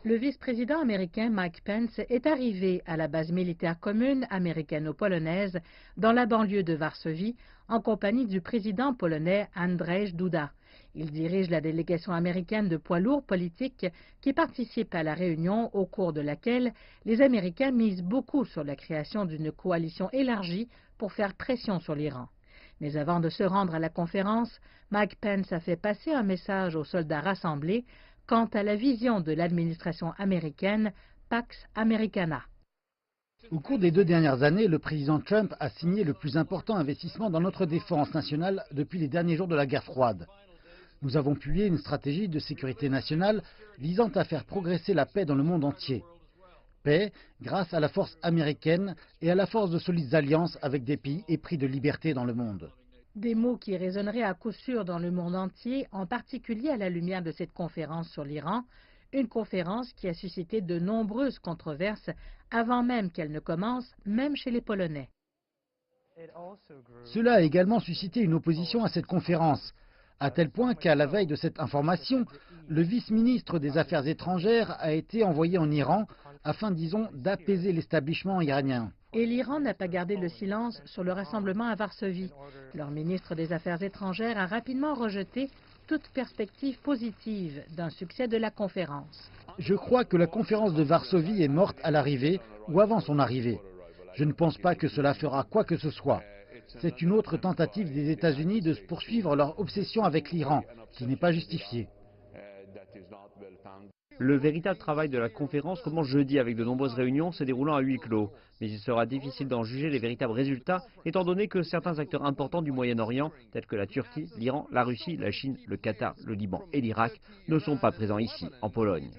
Le vice-président américain Mike Pence est arrivé à la base militaire commune américano-polonaise dans la banlieue de Varsovie en compagnie du président polonais Andrzej Duda. Il dirige la délégation américaine de poids lourds politiques qui participe à la réunion au cours de laquelle les Américains misent beaucoup sur la création d'une coalition élargie pour faire pression sur l'Iran. Mais avant de se rendre à la conférence, Mike Pence a fait passer un message aux soldats rassemblés quant à la vision de l'administration américaine Pax Americana. Au cours des 2 dernières années, le président Trump a signé le plus important investissement dans notre défense nationale depuis les derniers jours de la guerre froide. Nous avons publié une stratégie de sécurité nationale visant à faire progresser la paix dans le monde entier. Paix grâce à la force américaine et à la force de solides alliances avec des pays épris de liberté dans le monde. Des mots qui résonneraient à coup sûr dans le monde entier, en particulier à la lumière de cette conférence sur l'Iran, une conférence qui a suscité de nombreuses controverses avant même qu'elle ne commence, même chez les Polonais. Cela a également suscité une opposition à cette conférence, à tel point qu'à la veille de cette information, le vice-ministre des Affaires étrangères a été envoyé en Iran afin, disons, d'apaiser l'établissement iranien. Et l'Iran n'a pas gardé le silence sur le rassemblement à Varsovie. Leur ministre des Affaires étrangères a rapidement rejeté toute perspective positive d'un succès de la conférence. Je crois que la conférence de Varsovie est morte à l'arrivée ou avant son arrivée. Je ne pense pas que cela fera quoi que ce soit. C'est une autre tentative des États-Unis de poursuivre leur obsession avec l'Iran, qui n'est pas justifiée. Le véritable travail de la conférence commence jeudi avec de nombreuses réunions se déroulant à huis clos. Mais il sera difficile d'en juger les véritables résultats, étant donné que certains acteurs importants du Moyen-Orient, tels que la Turquie, l'Iran, la Russie, la Chine, le Qatar, le Liban et l'Irak, ne sont pas présents ici, en Pologne.